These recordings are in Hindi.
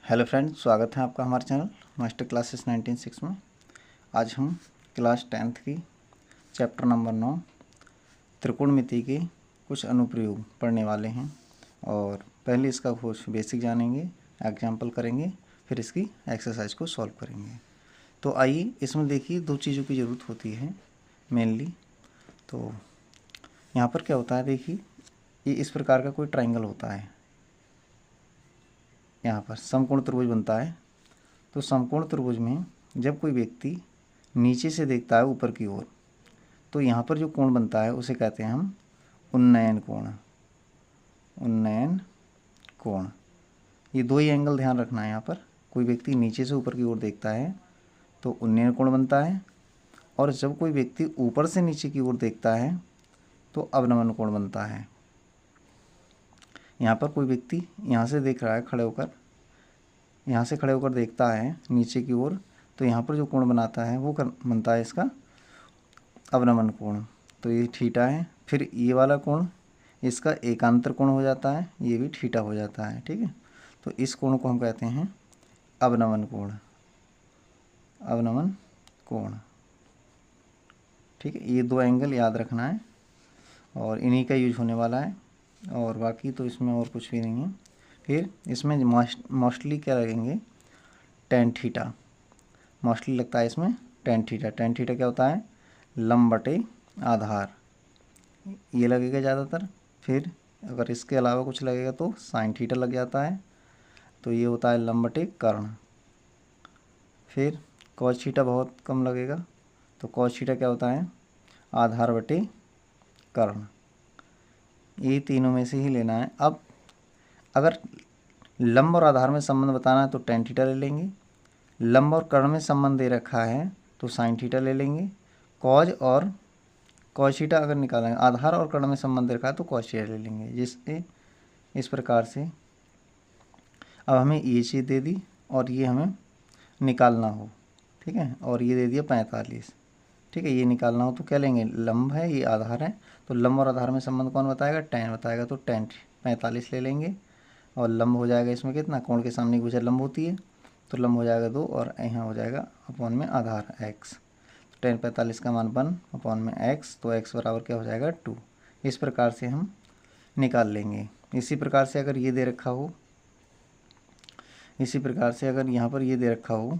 हेलो फ्रेंड्स, स्वागत है आपका हमारे चैनल मास्टर क्लासेस 19/6 में। आज हम क्लास 10th की चैप्टर नंबर 9 त्रिकोणमिति के कुछ अनुप्रयोग पढ़ने वाले हैं। और पहले इसका कुछ बेसिक जानेंगे, एग्जाम्पल करेंगे, फिर इसकी एक्सरसाइज को सॉल्व करेंगे। तो आइए, इसमें देखिए दो चीज़ों की ज़रूरत होती है मेनली। तो यहाँ पर क्या होता है, देखिए ये इस प्रकार का कोई ट्राइंगल होता है। यहाँ पर समकोण त्रिभुज बनता है। तो समकोण त्रिभुज में जब कोई व्यक्ति नीचे से देखता है ऊपर की ओर, तो यहाँ पर जो कोण बनता है उसे कहते हैं हम उन्नयन कोण। उन्नयन कोण, ये दो ही एंगल ध्यान रखना है। यहाँ पर कोई व्यक्ति नीचे से ऊपर की ओर देखता है तो उन्नयन कोण बनता है, और जब कोई व्यक्ति ऊपर से नीचे की ओर देखता है तो अवनमन कोण बनता है। यहाँ पर कोई व्यक्ति यहाँ से देख रहा है, खड़े होकर यहाँ से खड़े होकर देखता है नीचे की ओर, तो यहाँ पर जो कोण बनाता है वो बनता है इसका अवनमन कोण। तो ये थीटा है। फिर ये वाला कोण इसका एकांतर कोण हो जाता है, ये भी थीटा हो जाता है। ठीक है, तो इस कोण को हम कहते हैं अवनमन कोण। अवनमन कोण, ठीक है। ये दो एंगल याद रखना है और इन्हीं का यूज होने वाला है, और बाकी तो इसमें और कुछ भी नहीं है। फिर इसमें मोस्टली क्या लगेंगे, टेन थीटा। मोस्टली लगता है इसमें टेन थीटा। टेन थीटा क्या होता है, लंब बटे आधार, ये लगेगा ज़्यादातर। फिर अगर इसके अलावा कुछ लगेगा तो साइन थीटा लग जाता है, तो ये होता है लंब बटे कर्ण। फिर कॉस थीटा बहुत कम लगेगा, तो कॉस थीटा क्या होता है, आधार बटे कर्ण। ये तीनों में से ही लेना है। अब अगर लंब और आधार में संबंध बताना है तो टेन थीटा ले लेंगे। लंब और कर्ण में संबंध दे रखा है तो साइन थीटा ले लेंगे। कॉस थीटा अगर निकालेंगे, आधार और कर्ण में संबंध दे रखा है तो कॉस थीटा ले लेंगे। जिससे इस प्रकार से अब हमें ये चीज़ दे दी और ये हमें निकालना हो, ठीक है, और ये दे दिया 45, ठीक है। ये निकालना हो तो क्या लेंगे, लंब है, ये आधार है, तो लंब और आधार में संबंध कौन बताएगा, टेन बताएगा, तो टेन 45 ले लेंगे। और लंब हो जाएगा इसमें कितना, कोण के सामने की भुजा लंब होती है, तो लंब हो जाएगा 2 और यहाँ हो जाएगा अपॉन में आधार x। तो टेन 45 का मान 1 अपॉन में x, तो x बराबर क्या हो जाएगा 2। इस प्रकार से हम निकाल लेंगे। इसी प्रकार से अगर ये दे रखा हो, इसी प्रकार से अगर यहाँ पर ये दे रखा हो,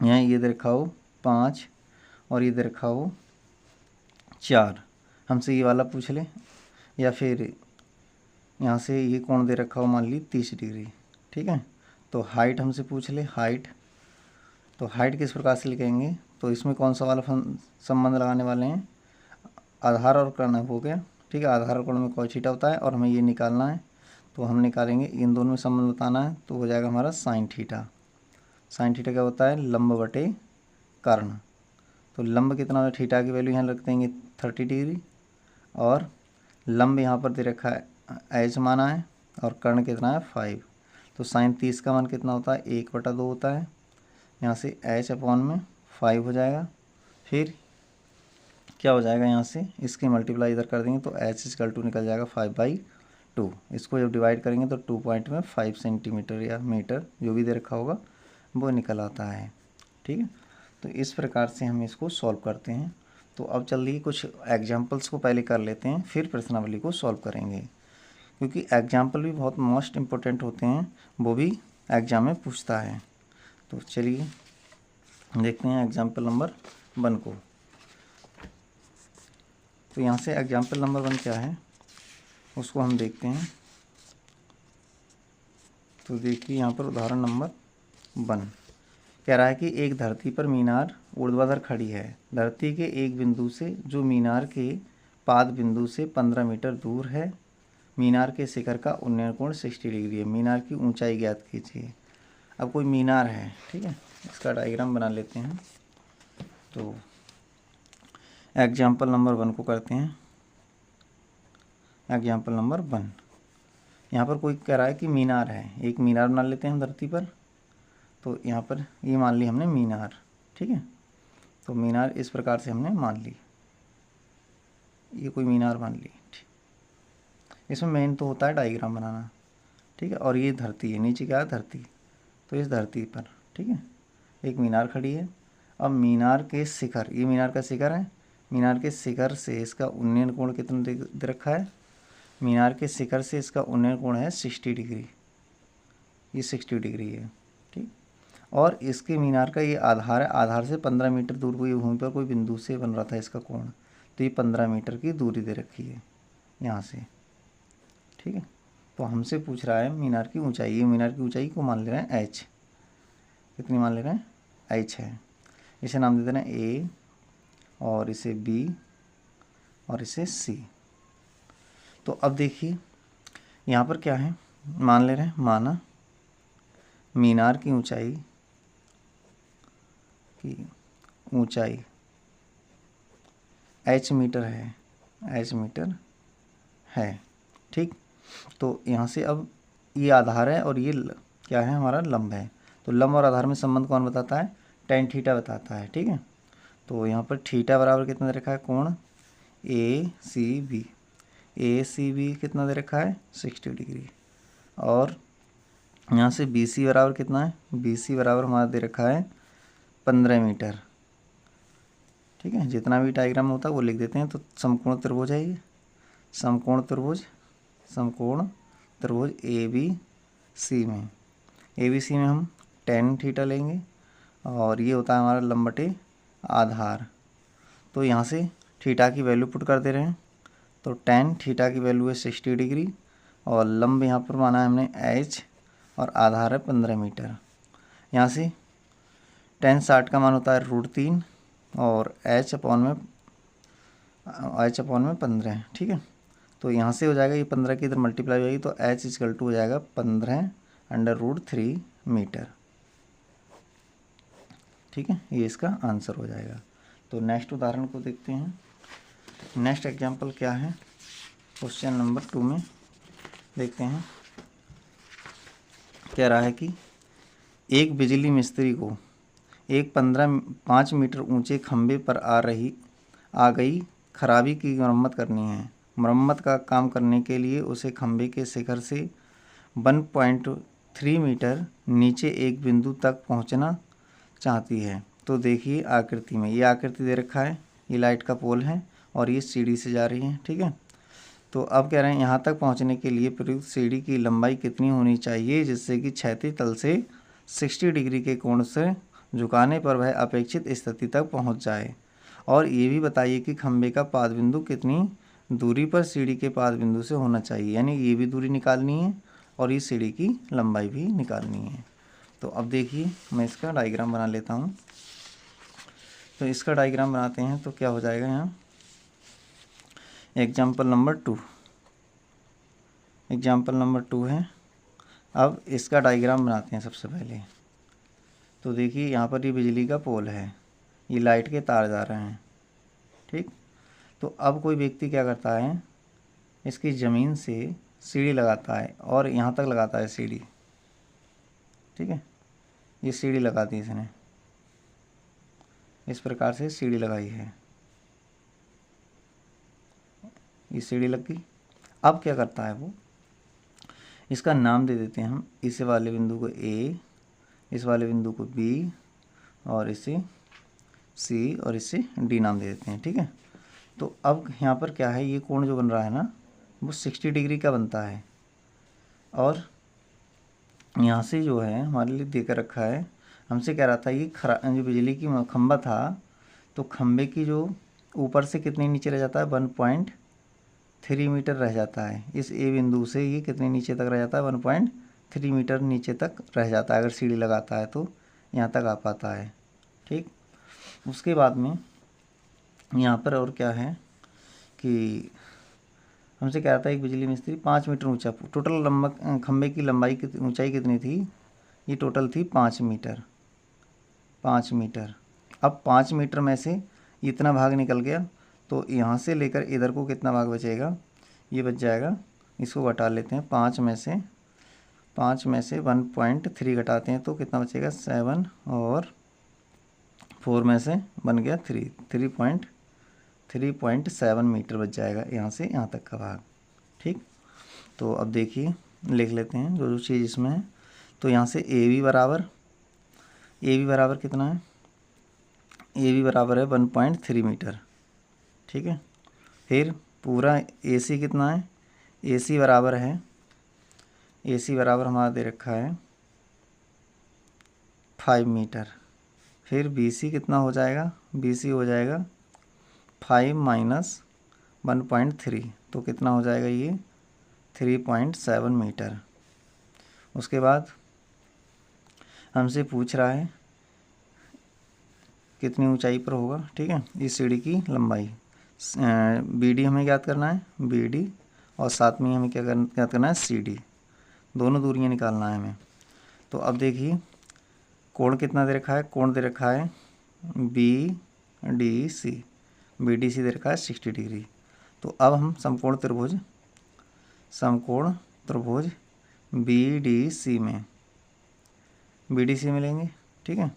यहाँ ये दे रखा हो 5 और ये दे रखा हो 4, हमसे ये वाला पूछ ले, या फिर यहाँ से ये कोण दे रखा हो मान ली 30 डिग्री, ठीक है। तो हाइट हमसे पूछ ले, हाइट, तो हाइट किस प्रकार से लिखेंगे, तो इसमें कौन सा वाला संबंध लगाने वाले हैं, आधार और कर्ण हो गया, ठीक है। आधार और कर्ण में कॉस थीटा होता है और हमें ये निकालना है, तो हम निकालेंगे, इन दोनों में संबंध बताना है, तो हो जाएगा हमारा साइन थीटा। साइन थीटा क्या होता है, लंब बटे कर्ण। तो लंब कितना है, थीटा की वैल्यू यहाँ रख देंगे 30 डिग्री, और लंब यहाँ पर दे रखा है एच माना है, और कर्ण कितना है 5। तो साइन 30 का मान कितना होता है, 1/2 होता है। यहाँ से एच अपॉन में 5 हो जाएगा। फिर क्या हो जाएगा, यहाँ से इसकी मल्टीप्लाई इधर कर देंगे तो एच इक्वल टू निकल जाएगा 5/2। इसको जब डिवाइड करेंगे तो 2.5 सेंटीमीटर या मीटर जो भी दे रखा होगा वो निकल आता है, ठीक है। तो इस प्रकार से हम इसको सॉल्व करते हैं। तो अब चलिए कुछ एग्जाम्पल्स को पहले कर लेते हैं, फिर प्रश्नावली को सॉल्व करेंगे, क्योंकि एग्जाम्पल भी बहुत मोस्ट इम्पोर्टेंट होते हैं, वो भी एग्जाम में पूछता है। तो चलिए देखते हैं एग्जाम्पल नंबर 1 को। तो यहाँ से एग्जाम्पल नंबर 1 क्या है उसको हम देखते हैं। तो देखिए यहाँ पर उदाहरण नंबर 1 कह रहा है कि एक धरती पर मीनार ऊर्ध्वाधर खड़ी है। धरती के एक बिंदु से जो मीनार के पाद बिंदु से 15 मीटर दूर है, मीनार के शिखर का उन्नयन कोण 60 डिग्री है। मीनार की ऊंचाई ज्ञात कीजिए। अब कोई मीनार है, ठीक है, इसका डायग्राम बना लेते हैं। तो एग्जाम्पल नंबर 1 को करते हैं। एग्जाम्पल नंबर 1, यहाँ पर कोई कह रहा है कि मीनार है, एक मीनार बना लेते हैं हम धरती पर। तो यहाँ पर ये मान ली हमने मीनार, ठीक है। तो मीनार इस प्रकार से हमने मान ली, ये कोई मीनार मान ली। इसमें मेन तो होता है डायग्राम बनाना, ठीक है। और ये धरती है, नीचे क्या है धरती, तो इस धरती पर, ठीक है, एक मीनार खड़ी है। अब मीनार के शिखर, ये मीनार का शिखर है, मीनार के शिखर से इसका उन्नयन कोण कितना दे रखा है? मीनार के शिखर से इसका उन्नयन कोण है 60 डिग्री, ये 60 डिग्री है, ठीक। और इसके मीनार का ये आधार है, आधार से 15 मीटर दूर कोई भूमि पर कोई बिंदु से बन रहा था इसका कोण, तो ये 15 मीटर की दूरी दे रखी है यहाँ से, ठीक है। तो हमसे पूछ रहा है मीनार की ऊंचाई, ये मीनार की ऊंचाई को मान ले रहे हैं h, कितनी मान ले रहे हैं? h है। इसे नाम दे देना a और इसे b और इसे c। तो अब देखिए यहाँ पर क्या है, मान ले रहे हैं, माना मीनार की ऊंचाई h मीटर है, h मीटर है, ठीक। तो यहाँ से अब ये आधार है और ये क्या है? हमारा लंब है। तो लंब और आधार में संबंध कौन बताता है? tan थीटा बताता है, ठीक है। तो यहाँ पर थीटा बराबर कितना दे रखा है? कोण ACB, ACB कितना दे रखा है? 60 डिग्री। और यहाँ से BC बराबर कितना है? BC बराबर हमारा दे रखा है 15 मीटर, ठीक है। जितना भी डायग्राम होता है वो लिख देते हैं। तो समकोण त्रिभुज है ये, समकोण त्रिभुज ABC में, ABC में हम tan थीटा लेंगे और ये होता है हमारा लंब बटे आधार। तो यहाँ से थीटा की वैल्यू पुट कर दे रहे हैं, तो tan थीटा की वैल्यू है 60 डिग्री और लंब यहाँ पर माना है हमने h और आधार है 15 मीटर। यहाँ से tan 60 का मान होता है √3 और h अपॉन में 15, ठीक है। तो यहाँ से हो जाएगा, ये 15 की इधर मल्टीप्लाई हो जाएगी तो h इक्वल टू हो जाएगा 15√3 मीटर, ठीक है। ये इसका आंसर हो जाएगा। तो नेक्स्ट उदाहरण को देखते हैं। नेक्स्ट एग्जांपल क्या है? क्वेश्चन नंबर 2 में देखते हैं। कह रहा है कि एक बिजली मिस्त्री को एक 5 मीटर ऊंचे खंभे पर आ गई खराबी की मरम्मत करनी है। मरम्मत का काम करने के लिए उसे खंभे के शिखर से 1.3 मीटर नीचे एक बिंदु तक पहुंचना चाहती है। तो देखिए आकृति में, ये आकृति दे रखा है, ये लाइट का पोल है और ये सीढ़ी से जा रही है, ठीक है। तो अब कह रहे हैं यहाँ तक पहुँचने के लिए प्रयुक्त सीढ़ी की लंबाई कितनी होनी चाहिए जिससे कि क्षैतिज तल से 60 डिग्री के कोण से झुकाने पर वह अपेक्षित स्थिति तक पहुँच जाए। और ये भी बताइए कि खंभे का पाद बिंदु कितनी दूरी पर सीढ़ी के पाद बिंदु से होना चाहिए, यानी ये भी दूरी निकालनी है और ये सीढ़ी की लंबाई भी निकालनी है। तो अब देखिए मैं इसका डायग्राम बना लेता हूँ। तो इसका डायग्राम बनाते हैं तो क्या हो जाएगा यहाँ, एग्जाम्पल नंबर 2 है। अब इसका डायग्राम बनाते हैं सबसे पहले। तो देखिए यहाँ पर ये बिजली का पोल है, ये लाइट के तार जा रहे हैं, ठीक। तो अब कोई व्यक्ति क्या करता है, इसकी ज़मीन से सीढ़ी लगाता है और यहाँ तक लगाता है सीढ़ी, ठीक है। ये सीढ़ी लगा दी इसने, इस प्रकार से सीढ़ी लगाई है, ये सीढ़ी लग गई। अब क्या करता है वो, इसका नाम दे देते हैं हम, इस वाले बिंदु को A, इस वाले बिंदु को B और इसे C और इसे D नाम दे देते हैं, ठीक है। तो अब यहाँ पर क्या है, ये कोण जो बन रहा है ना वो 60 डिग्री का बनता है। और यहाँ से जो है हमारे लिए देकर रखा है, हमसे कह रहा था ये जो बिजली की खंभा था, तो खंभे की जो ऊपर से कितने नीचे रह जाता है, 1.3 मीटर रह जाता है। इस A बिंदु से ये कितने नीचे तक रह जाता है, 1.3 मीटर नीचे तक रह जाता है। अगर सीढ़ी लगाता है तो यहाँ तक आ पाता है, ठीक। उसके बाद में यहाँ पर और क्या है कि हमसे कह रहा था एक बिजली मिस्त्री 5 मीटर ऊंचा, टोटल खंभे की लंबाई ऊंचाई कितनी थी, ये टोटल थी 5 मीटर। अब 5 मीटर में से इतना भाग निकल गया, तो यहाँ से लेकर इधर को कितना भाग बचेगा, ये बच जाएगा, इसको घटा लेते हैं। 5 में से 1.3 घटाते हैं तो कितना बचेगा, 7 और 4 में से बन गया 3.7 मीटर बच जाएगा यहाँ से यहाँ तक का भाग, ठीक। तो अब देखिए लिख लेते हैं जो चीज़ इसमें है। तो यहाँ से ए बी बराबर कितना है, ए बी बराबर है 1.3 मीटर, ठीक है। फिर पूरा ए सी कितना है, ए सी बराबर हमारा दे रखा है 5 मीटर। फिर बी सी कितना हो जाएगा, बी सी हो जाएगा 5 माइनस 1.3, तो कितना हो जाएगा ये 3.7 मीटर। उसके बाद हमसे पूछ रहा है कितनी ऊंचाई पर होगा, ठीक है, इस सीढ़ी की लंबाई। बी डी हमें ज्ञात करना है, बी डी, और साथ में हमें ज्ञात करना है सी डी, दोनों दूरियां निकालना है हमें। तो अब देखिए कोण कितना दे रखा है, कोण दे रखा है बी डी सी दे रखा है 60 डिग्री। तो अब हम समकोण त्रिभुज बी डी सी में लेंगे, ठीक है।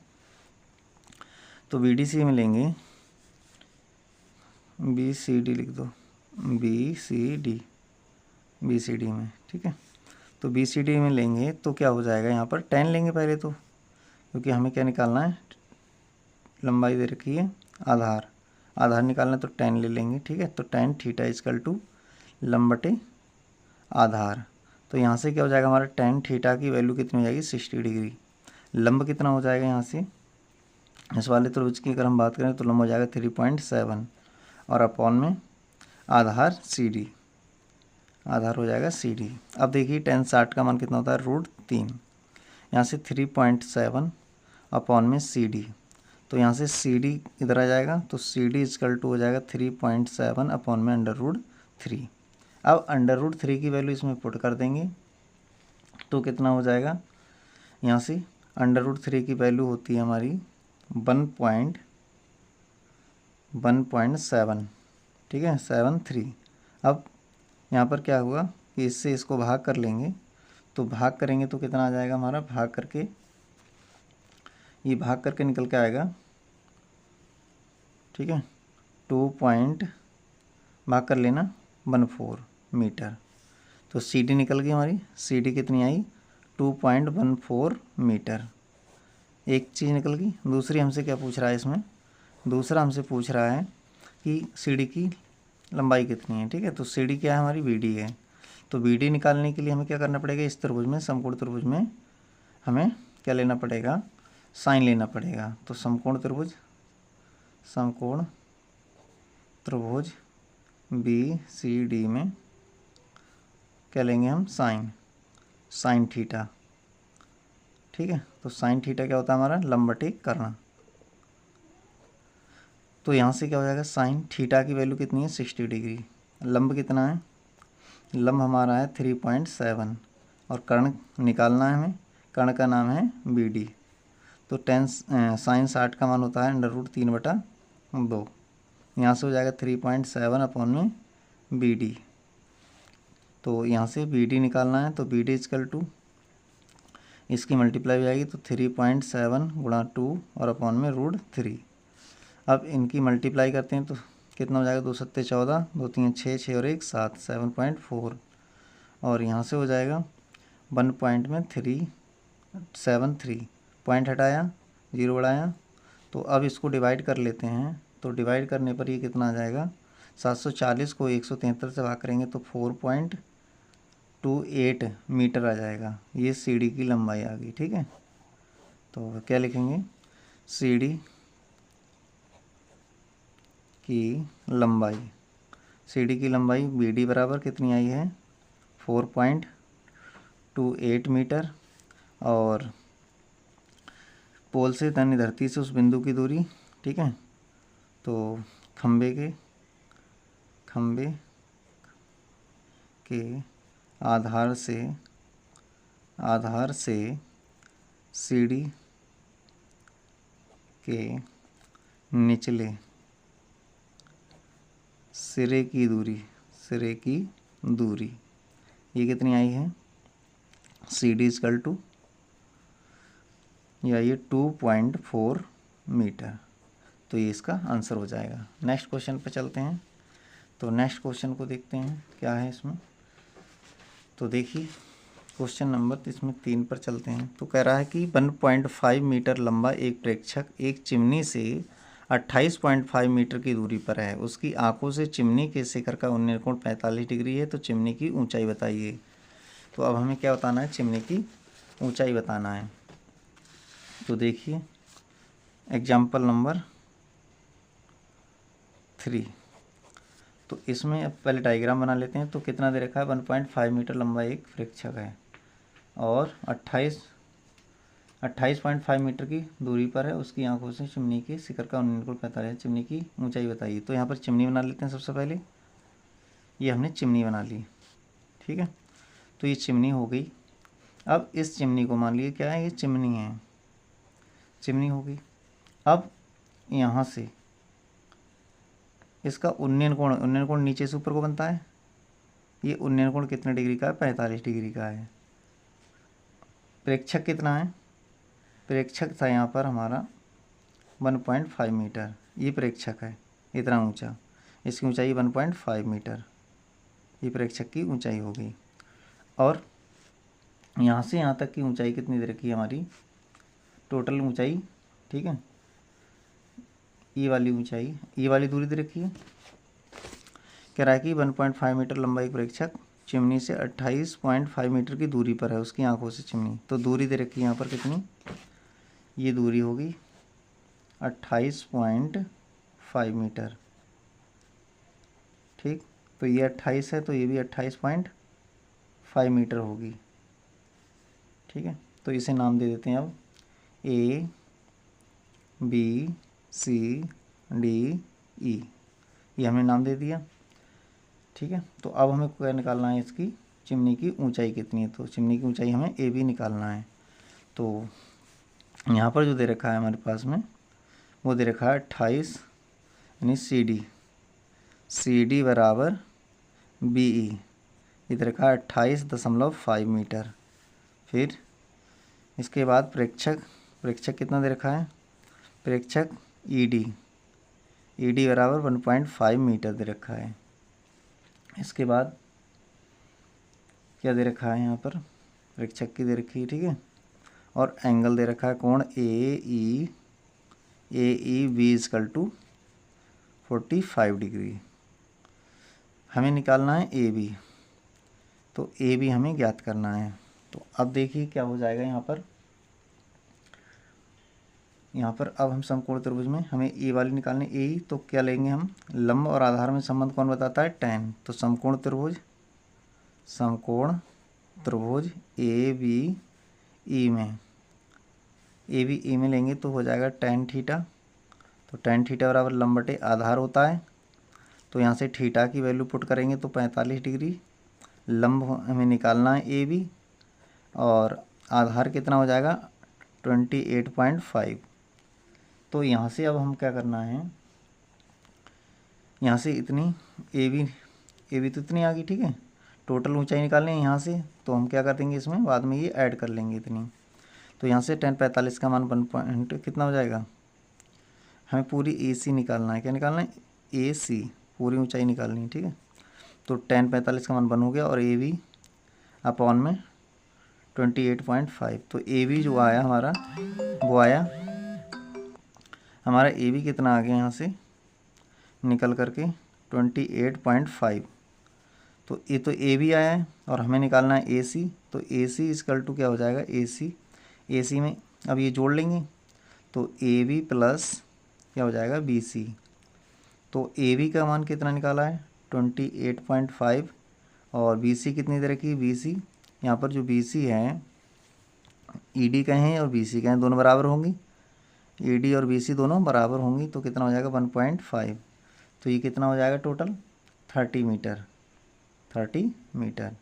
तो बी डी सी में लेंगे, बी सी डी लिख दो, बी सी डी में, ठीक है। तो बी सी डी में लेंगे तो क्या हो जाएगा, यहाँ पर tan लेंगे पहले तो, क्योंकि हमें क्या निकालना है, लंबाई दे रखी है, आधार निकालना है तो tan ले लेंगे, ठीक है। तो tan थीटा इजकल टू लंब बटे आधार। तो यहाँ से क्या हो जाएगा, हमारा tan थीटा की वैल्यू कितनी हो जाएगी 60 डिग्री। लंब कितना हो जाएगा, यहाँ से इस वाले त्रिभुज की अगर हम बात करें तो लंब हो जाएगा 3.7 और अपॉन में आधार सी डी, आधार हो जाएगा सी डी। अब देखिए tan 60 का मान कितना होता है, √3, यहाँ से 3.7 अपॉन में सी डी, तो यहाँ से सी डी इधर आ जाएगा, तो सी डी इजकल टू हो जाएगा 3.7 अपॉन में √3। अब √3 की वैल्यू इसमें पुट कर देंगे तो कितना हो जाएगा, यहाँ से √3 की वैल्यू होती है हमारी 1.7, ठीक है, 73। अब यहाँ पर क्या हुआ कि इससे इसको भाग कर लेंगे, तो भाग करेंगे तो कितना आ जाएगा हमारा, भाग करके निकल के आएगा, ठीक है, 2 कर लेना 14 मीटर। तो सी डी निकल गई हमारी, सी डी कितनी आई 2.14 मीटर, एक चीज़ निकल गई। दूसरी हमसे क्या पूछ रहा है इसमें, दूसरा हमसे पूछ रहा है कि सी डी की लंबाई कितनी है, ठीक है। तो सी डी क्या है हमारी, बी डी है। तो बी डी निकालने के लिए हमें क्या करना पड़ेगा, इस त्रिभुज में, समकोण त्रिभुज में हमें क्या लेना पड़ेगा, साइन लेना पड़ेगा। तो समकोण त्रिभुज बी सी डी में क्या लेंगे हम, साइन थीटा, ठीक है। तो साइन थीटा क्या होता है हमारा, लंब बटे कर्ण। तो यहाँ से क्या हो जाएगा, साइन थीटा की वैल्यू कितनी है 60 डिग्री, लंब कितना है, लंब हमारा है 3.7 और कर्ण निकालना है हमें, कर्ण का नाम है बी डी। तो साइन 60 का मान होता है √3/2, यहाँ से हो जाएगा 3.7 अपॉन में बी डी। तो यहाँ से बी डी निकालना है, तो बी डी इजकल टू इसकी मल्टीप्लाई हो जाएगी, तो 3.7 गुणा 2 और अपॉन में √3। अब इनकी मल्टीप्लाई करते हैं तो कितना हो जाएगा, 2 सत्ते 14, 2 3 6, 6 और 1 7, 7.4, और यहाँ से हो जाएगा 1.373, पॉइंट हटाया, 0 बढ़ाया। तो अब इसको डिवाइड कर लेते हैं, तो डिवाइड करने पर ये कितना आ जाएगा, 740 को 173 से भाग करेंगे तो 4.28 मीटर आ जाएगा। ये सी डी की लंबाई आ गई, ठीक है। तो क्या लिखेंगे, सी डी की लंबाई बी डी बराबर कितनी आई है 4.28 मीटर, और पोल से यानी धरती से उस बिंदु की दूरी, ठीक है। तो खंबे के आधार से सीढ़ी के निचले सिरे की दूरी ये कितनी आई है, सी डी इजकल टू या ये 2.4 मीटर। तो ये इसका आंसर हो जाएगा। नेक्स्ट क्वेश्चन पे चलते हैं। तो नेक्स्ट क्वेश्चन को देखते हैं क्या है इसमें। तो देखिए क्वेश्चन नंबर इसमें 3 पर चलते हैं। तो कह रहा है कि 1.5 मीटर लंबा एक प्रेक्षक एक चिमनी से 28.5 मीटर की दूरी पर है। उसकी आंखों से चिमनी के शिखर का उन्नयन कोण 45 डिग्री है। तो चिमनी की ऊंचाई बताइए। तो अब हमें क्या बताना है, चिमनी की ऊंचाई बताना है। तो देखिए एग्जाम्पल नंबर 3। तो इसमें अब पहले डायग्राम बना लेते हैं। तो कितना दे रखा है, 1.5 मीटर लंबा एक प्रेक्षक है और 28.5 मीटर की दूरी पर है। उसकी आंखों से चिमनी के शिखर का उन्नयन कोण 45 है। चिमनी की ऊंचाई बताइए। तो यहाँ पर चिमनी बना लेते हैं। सबसे पहले ये हमने चिमनी बना ली, ठीक है। तो ये चिमनी हो गई। अब इस चिमनी को मान लीजिए क्या है, ये चिमनी है, चिमनी हो गई। अब यहाँ से इसका उन्नयन कोण नीचे से ऊपर को बनता है। ये उन्नयन कोण कितने डिग्री का है, 45 डिग्री का है। प्रेक्षक कितना है, प्रेक्षक था यहाँ पर हमारा 1.5 मीटर। ये प्रेक्षक है इतना ऊंचा, इसकी ऊंचाई 1.5 मीटर। ये प्रेक्षक की ऊंचाई हो गई। और यहाँ से यहाँ तक की ऊंचाई कितनी दे रखी है हमारी, टोटल ऊंचाई, ठीक है। ये वाली ऊंचाई, ये वाली दूरी दे रखी है। कह रहा है कि 1.5 मीटर लंबा एक प्रेक्षक चिमनी से 28.5 मीटर की दूरी पर है। उसकी आंखों से चिमनी, तो दूरी दे रखी है यहाँ पर कितनी, ये दूरी होगी 28.5 मीटर, ठीक। तो ये 28 है तो ये भी 28.5 मीटर होगी, ठीक है। तो इसे नाम दे देते हैं अब A B C D E, ये हमने नाम दे दिया, ठीक है। तो अब हमें क्या निकालना है, इसकी चिमनी की ऊंचाई कितनी है। तो चिमनी की ऊंचाई हमें AB निकालना है। तो यहाँ पर जो दे रखा है हमारे पास में, वो दे रखा है 28, यानी CD बराबर BE, इधर रखा है 28.5 मीटर। फिर इसके बाद प्रेक्षक कितना दे रखा है, प्रेक्षक ED बराबर 1.5 मीटर दे रखा है। इसके बाद क्या दे रखा है यहाँ पर, प्रेक्षक की दे रखी है, ठीक है। और एंगल दे रखा है कोण AEB = 45 डिग्री। हमें निकालना है AB, तो AB हमें ज्ञात करना है। तो अब देखिए क्या हो जाएगा यहाँ पर अब हम समकोण त्रिभुज में हमें ए वाली निकालनी ए, तो क्या लेंगे हम, लंब और आधार में संबंध कौन बताता है, tan। तो समकोण त्रिभुज ABE में लेंगे तो हो जाएगा tan थीटा। तो tan थीटा बराबर लंब बटे आधार होता है। तो यहाँ से थीटा की वैल्यू पुट करेंगे तो 45 डिग्री। लंब हमें निकालना है AB और आधार कितना हो जाएगा 28.5। तो यहाँ से अब हम क्या करना है, यहाँ से इतनी AB तो इतनी आ गई, ठीक है। टोटल ऊंचाई निकालनी है यहाँ से, तो हम क्या कर देंगे इसमें बाद में ये ऐड कर लेंगे इतनी। तो यहाँ से tan 45 का मान 1 कितना हो जाएगा, हमें पूरी AC निकालना है। क्या निकालना है, AC पूरी ऊंचाई निकालनी है, ठीक है। तो tan 45 का मान 1 हो गया और AB अपॉन में 28.5। तो AB जो आया हमारा, वो आया हमारा AB कितना आ गया यहाँ से निकल करके 28.5। तो ये तो AB आया है और हमें निकालना है AC। तो AC = क्या हो जाएगा, AC में अब ये जोड़ लेंगे तो AB प्लस क्या हो जाएगा BC। तो AB का मान कितना निकाला है 28.5 और BC कितनी दे रखी है, BC यहाँ पर जो BC है ED कहें और BC कहें दोनों बराबर होंगी, ED और BC दोनों बराबर होंगी। तो कितना हो जाएगा 1.5। तो ये कितना हो जाएगा टोटल 30 मीटर।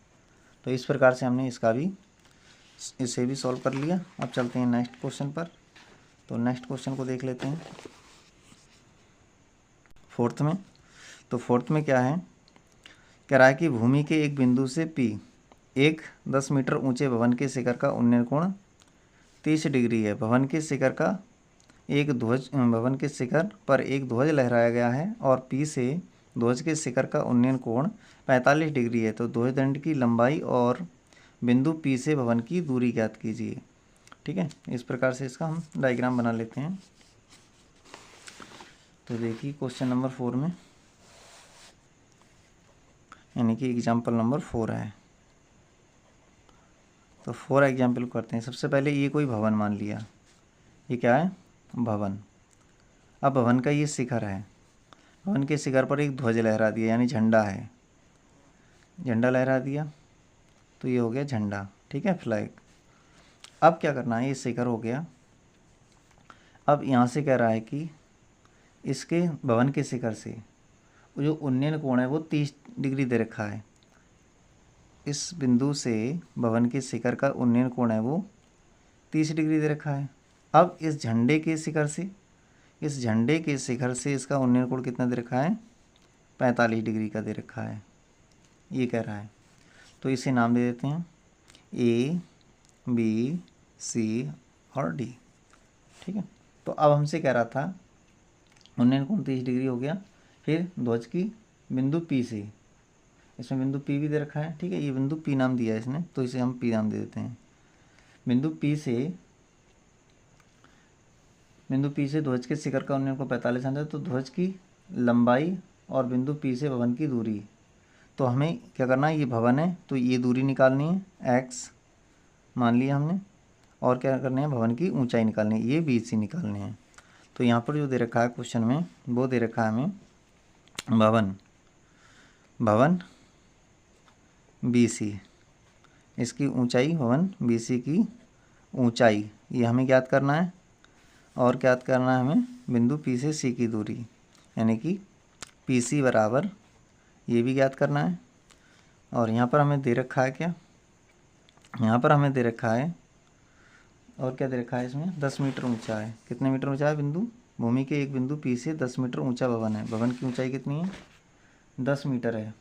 तो इस प्रकार से हमने इसे भी सॉल्व कर लिया। अब चलते हैं नेक्स्ट क्वेश्चन पर। तो नेक्स्ट क्वेश्चन को देख लेते हैं फोर्थ में। तो फोर्थ में क्या है, कह रहा है कि भूमि के एक बिंदु से P एक 10 मीटर ऊंचे भवन के शिखर का उन्नयन कोण 30 डिग्री है। भवन के शिखर पर एक ध्वज लहराया गया है और P से ध्वज के शिखर का उन्नयन कोण 45 डिग्री है। तो ध्वज दंड की लंबाई और बिंदु P से भवन की दूरी ज्ञात कीजिए। ठीक है, इस प्रकार से इसका हम डायग्राम बना लेते हैं। तो देखिए क्वेश्चन नंबर 4 में, यानी कि एग्जाम्पल नंबर 4 है। तो 4 एग्जाम्पल करते हैं। सबसे पहले ये कोई भवन मान लिया, ये क्या है, भवन। अब भवन का ये शिखर है, भवन के शिखर पर एक ध्वज लहरा दिया, यानी झंडा है, झंडा लहरा दिया, तो ये हो गया झंडा। ठीक है, फ्लैग। अब क्या करना है, ये शिखर हो गया। अब यहाँ से कह रहा है कि इसके भवन के शिखर से जो उन्नयन कोण है वो 30 डिग्री दे रखा है। इस बिंदु से भवन के शिखर का उन्नयन कोण है वो 30 डिग्री दे रखा है। अब इस झंडे के शिखर से, इस झंडे के शिखर से इसका उन्नयन कोण कितना दे रखा है, 45 डिग्री का दे रखा है, ये कह रहा है। तो इसे नाम दे देते हैं A, B, C और D। ठीक है, तो अब हमसे कह रहा था उन्नयन कोण 30 डिग्री हो गया। फिर ध्वज की बिंदु P से, इसमें बिंदु P भी दे रखा है। ठीक है, ये बिंदु P नाम दिया है इसने, तो इसे हम P नाम दे देते हैं। बिंदु P से ध्वज के शिखर का उन्नयन कोण 45 अंश है। तो ध्वज की लंबाई और बिंदु P से भवन की दूरी, तो हमें क्या करना है, ये भवन है तो ये दूरी निकालनी है, x मान लिया हमने, और क्या करना है, भवन की ऊंचाई निकालनी है, ये BC निकालने हैं। तो यहाँ पर जो दे रखा है क्वेश्चन में, वो दे रखा है हमें भवन BC, इसकी ऊंचाई, भवन BC की ऊंचाई, ये हमें ज्ञात करना है। और ज्ञात करना है हमें बिंदु P से C की दूरी, यानी कि PC बराबर, ये भी ज्ञात करना है। और यहाँ पर हमें दे रखा है क्या, यहाँ पर हमें दे रखा है, और क्या दे रखा है इसमें, 10 मीटर ऊंचा है। कितने मीटर ऊंचा है, बिंदु भूमि के एक बिंदु P से 10 मीटर ऊंचा भवन है। भवन की ऊंचाई कितनी है, 10 मीटर है।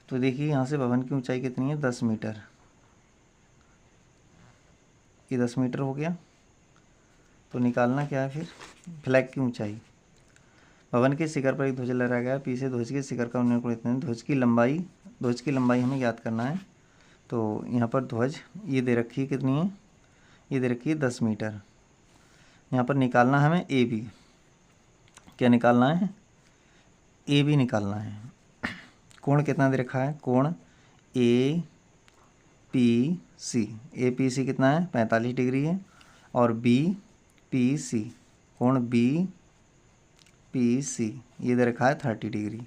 तो देखिए यहाँ से भवन की ऊंचाई कितनी है, 10 मीटर, ये 10 मीटर हो गया। तो निकालना क्या है फिर, फ्लैग की ऊंचाई। भवन के शिखर पर एक ध्वज लहराया गया, P से ध्वज के शिखर का उन्नयन कोण इतना है। ध्वज की लंबाई हमें याद करना है। तो यहाँ पर ध्वज ये दे रखी है, कितनी है, ये दे रखी है 10 मीटर। यहाँ पर निकालना है हमें AB, क्या निकालना है, AB निकालना है। कोण कितना दे रखा है, कोण APC कितना है, 45 डिग्री है। और BPC, कोण BPC ये दे रखा है 30 डिग्री।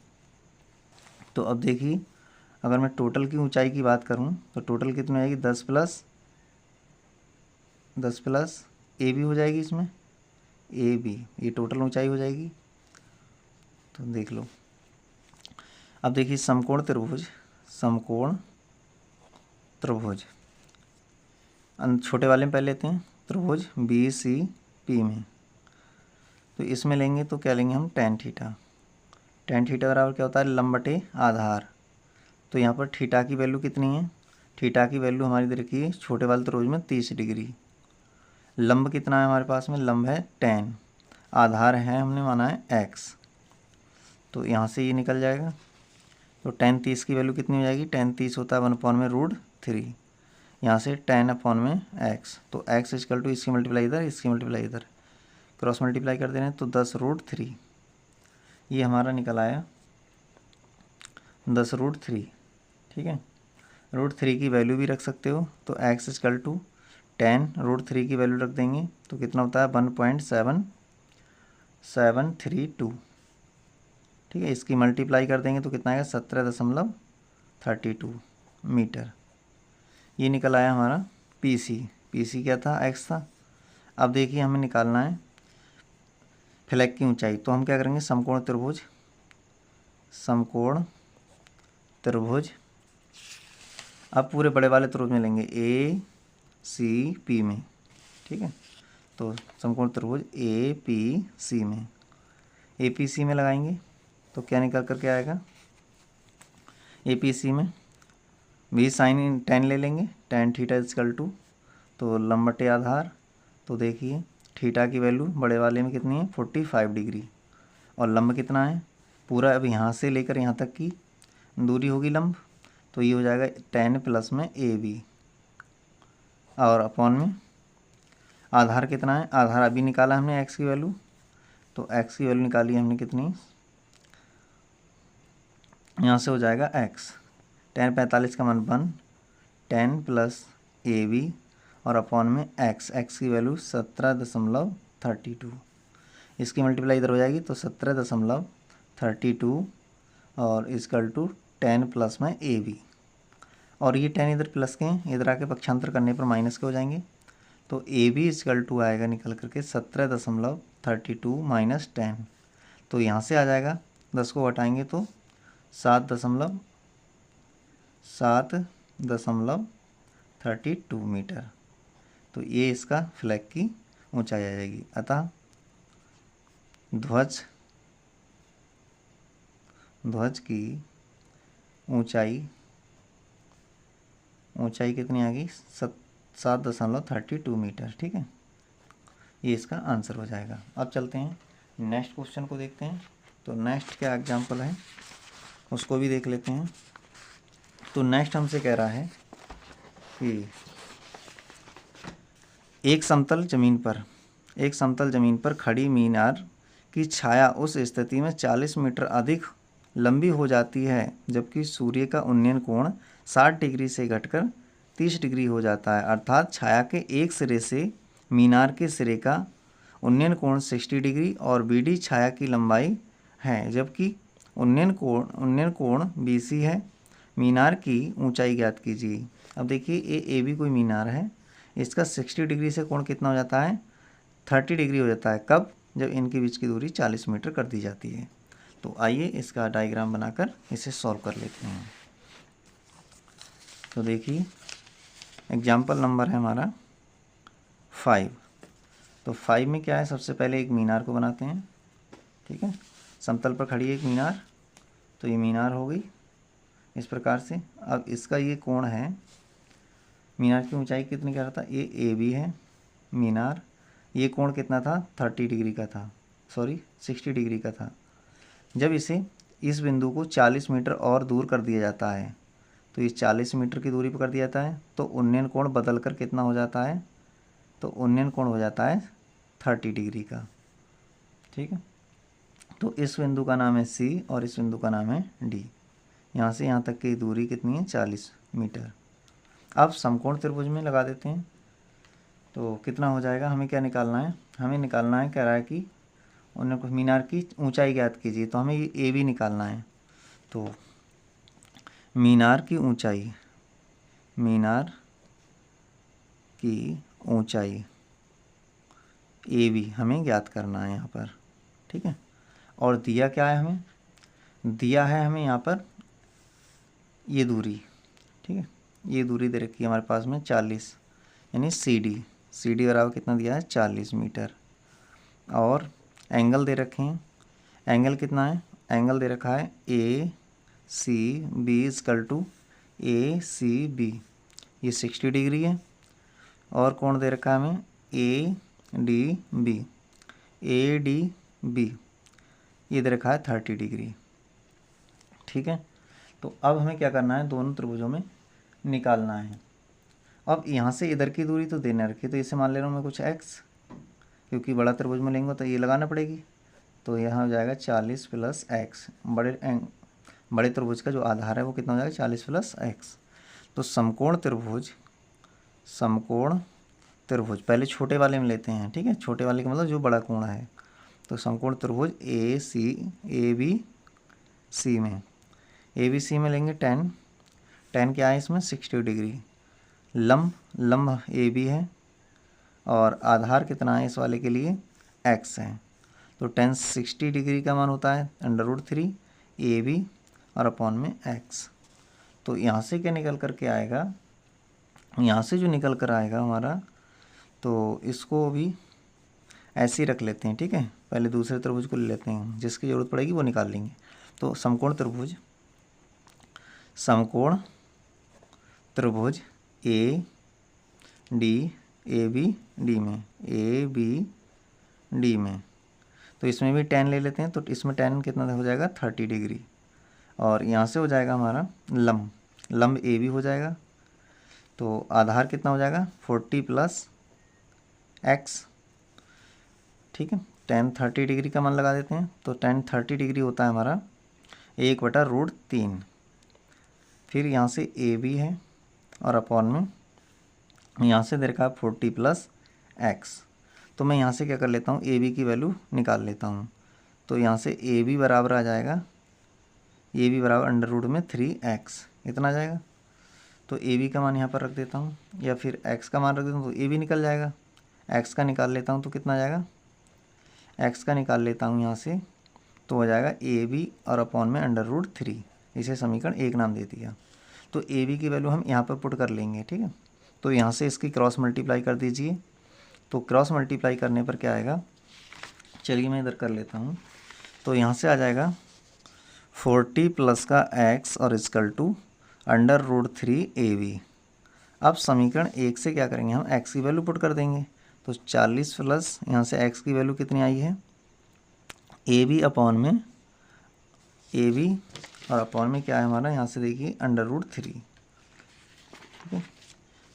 तो अब देखिए, अगर मैं टोटल की ऊंचाई की बात करूं तो टोटल कितनी आएगी, 10 प्लस AB हो जाएगी इसमें, AB ये टोटल ऊंचाई हो जाएगी। तो देख लो, अब देखिए समकोण त्रिभुज छोटे वाले में पहले लेते हैं, त्रिभुज BCP में। तो इसमें लेंगे तो क्या लेंगे हम, tan थीटा बराबर क्या होता है, लंब बटे आधार। तो यहाँ पर थीटा की वैल्यू कितनी है, थीटा की वैल्यू हमारी दे रखी है छोटे वाले त्रिभुज में 30 डिग्री। लंब कितना है हमारे पास में, लंब है tan, आधार है हमने माना है x। तो यहाँ से ये निकल जाएगा। तो tan 30 की वैल्यू कितनी हो जाएगी, tan 30 होता है 1/√3, यहाँ से tan अपॉन में x। तो x इक्वल टू इसकी मल्टीप्लाई इधर, इसकी मल्टीप्लाई इधर, क्रॉस मल्टीप्लाई कर दे रहे हैं तो 10√3, ये हमारा निकल आया 10√3। ठीक है, √3 की वैल्यू भी रख सकते हो। तो x इक्वल टू tan√3 की वैल्यू रख देंगे तो कितना होता है, 1.7732। ठीक है, इसकी मल्टीप्लाई कर देंगे तो कितना आएगा, 17.32 मीटर। ये निकल आया हमारा PC क्या था, x था। अब देखिए हमें निकालना है फ्लैग की ऊंचाई। तो हम क्या करेंगे, समकोण त्रिभुज अब पूरे बड़े वाले त्रिभुज में लेंगे, ACP में। ठीक है, तो समकोण त्रिभुज APC में, APC में लगाएंगे तो क्या निकल करके आएगा, APC में भी साइन tan ले लेंगे, tan थीटा इक्वल टू, तो लंब बटे आधार। तो देखिए थीटा की वैल्यू बड़े वाले में कितनी है, 45 डिग्री, और लंब कितना है पूरा, अब यहाँ से लेकर यहाँ तक की दूरी होगी लंब, तो ये हो जाएगा 10 प्लस में AB और अपॉन में आधार कितना है, आधार अभी निकाला हमने x की वैल्यू, तो x की वैल्यू निकाली हमने कितनी, यहाँ से हो जाएगा x 10 45 का मान 1 10 प्लस AB और अपॉन में x की वैल्यू 17.32, इसकी मल्टीप्लाई इधर हो जाएगी तो 17.32 और इक्वल टू 10 प्लस में AB और ये 10 इधर प्लस के हैं, इधर आके पक्षांतर करने पर माइनस के हो जाएंगे, तो AB इक्वल टू आएगा निकल करके 17.32 माइनस 10, तो यहाँ से आ जाएगा 10 को घटाएंगे तो 7.32 मीटर, तो ये इसका फ्लैग की ऊंचाई आ जाएगी। अतः ध्वज की ऊंचाई कितनी आ गई, 7.32 मीटर। ठीक है, ये इसका आंसर हो जाएगा। अब चलते हैं नेक्स्ट क्वेश्चन को देखते हैं। तो नेक्स्ट क्या एग्जाम्पल है उसको भी देख लेते हैं। तो नेक्स्ट हमसे कह रहा है कि एक समतल ज़मीन पर खड़ी मीनार की छाया उस स्थिति में 40 मीटर अधिक लंबी हो जाती है जबकि सूर्य का उन्नयन कोण 60 डिग्री से घटकर 30 डिग्री हो जाता है। अर्थात छाया के एक सिरे से मीनार के सिरे का उन्नयन कोण 60 डिग्री और BD छाया की लंबाई है, जबकि उन्नयन कोण BC है। मीनार की ऊंचाई ज्ञात कीजिए। अब देखिए ये AB कोई मीनार है, इसका 60 डिग्री से कोण कितना हो जाता है, 30 डिग्री हो जाता है। कब, जब इनके बीच की दूरी 40 मीटर कर दी जाती है। तो आइए इसका डायग्राम बनाकर इसे सॉल्व कर लेते हैं। तो देखिए एग्जाम्पल नंबर है हमारा 5। तो 5 में क्या है, सबसे पहले एक मीनार को बनाते हैं। ठीक है, समतल पर खड़ी है एक मीनार, तो ये मीनार हो गई इस प्रकार से। अब इसका ये कोण है, मीनार की ऊंचाई कितनी कह रहा था, ये AB है मीनार, ये कोण कितना था 30 डिग्री का था, 60 डिग्री का था। जब इसे इस बिंदु को 40 मीटर और दूर कर दिया जाता है, तो ये 40 मीटर की दूरी पर कर दिया जाता है, तो उन्नयन कोण बदल कर कितना हो जाता है, तो उन्नयन कोण हो जाता है 30 डिग्री का। ठीक है, तो इस बिंदु का नाम है C और इस बिंदु का नाम है D। यहाँ से यहाँ तक की दूरी कितनी है, 40 मीटर। अब समकोण त्रिभुज में लगा देते हैं, तो कितना हो जाएगा, हमें क्या निकालना है, हमें निकालना है, कह रहा है कि उन्हें मीनार की ऊंचाई ज्ञात कीजिए, तो हमें ये AB निकालना है। तो मीनार की ऊंचाई AB हमें ज्ञात करना है यहाँ पर। ठीक है, और दिया क्या है, हमें दिया है हमें यहाँ पर ये दूरी। ठीक है, ये दूरी दे रखी है हमारे पास में 40, यानी CD बराबर कितना दिया है, 40 मीटर। और एंगल दे रखे हैं, एंगल कितना है, एंगल दे रखा है ACB इक्वल टू ACB, ये 60 डिग्री है। और कोण दे रखा है हमें ADB, ये दे रखा है 30 डिग्री। ठीक है, तो अब हमें क्या करना है, दोनों त्रिभुजों में निकालना है। अब यहाँ से इधर की दूरी तो देने रखी, तो इसे मान ले रहा हूँ मैं कुछ x, क्योंकि बड़ा त्रिभुज में लेंगे तो ये लगाना पड़ेगी, तो यहाँ हो जाएगा 40 प्लस x। बड़े त्रिभुज का जो आधार है वो कितना हो जाएगा, 40 प्लस x। तो समकोण त्रिभुज पहले छोटे वाले में लेते हैं। ठीक है, छोटे वाले का मतलब जो बड़ा कोण है। तो समकोण त्रिभुज ABC में लेंगे 10 क्या है इसमें, 60 डिग्री। लंब AB है और आधार कितना है इस वाले के लिए, x है। तो 10 60 डिग्री का मान होता है √3 AB और अपॉन में x। तो यहाँ से क्या निकल कर के आएगा, यहाँ से जो निकल कर आएगा हमारा, तो इसको भी ऐसे ही रख लेते हैं। ठीक है, पहले दूसरे त्रिभुज को ले लेते हैं, जिसकी ज़रूरत पड़ेगी वो निकाल लेंगे। तो समकोण त्रिभुज ABD में, तो इसमें भी 10 ले लेते हैं। तो इसमें 10 कितना हो जाएगा, 30 डिग्री। और यहाँ से हो जाएगा हमारा लंब, लंब ए बी हो जाएगा। तो आधार कितना हो जाएगा 40 प्लस एक्स, ठीक है। tan 30 डिग्री का मान लगा देते हैं। तो tan 30 डिग्री होता है हमारा 1/√3। फिर यहाँ से ए बी है और अपॉन में यहाँ से दे रखा है 40 प्लस एक्स। तो मैं यहाँ से क्या कर लेता हूँ, ए बी की वैल्यू निकाल लेता हूँ। तो यहाँ से ए बी बराबर आ जाएगा, ए बी बराबर √3x इतना आ जाएगा। तो ए बी का मान यहाँ पर रख देता हूँ, या फिर x का मान रख देता हूँ तो ए बी निकल जाएगा। x का निकाल लेता हूँ तो कितना आ जाएगा, x का निकाल लेता हूँ यहाँ से तो हो जाएगा ए बी और अपॉन में √3। इसे समीकरण 1 नाम दे दिया। तो ए बी की वैल्यू हम यहाँ पर पुट कर लेंगे, ठीक है। तो यहाँ से इसकी क्रॉस मल्टीप्लाई कर दीजिए। तो क्रॉस मल्टीप्लाई करने पर क्या आएगा, चलिए मैं इधर कर लेता हूँ। तो यहाँ से आ जाएगा 40 प्लस का x और इक्वल टू √3ab। अब समीकरण 1 से क्या करेंगे, हम x की वैल्यू पुट कर देंगे। तो 40 प्लस यहाँ से x की वैल्यू कितनी आई है, ab अपॉन में ab और अपॉन में क्या है हमारा, यहाँ से देखिए √3, ठीक है।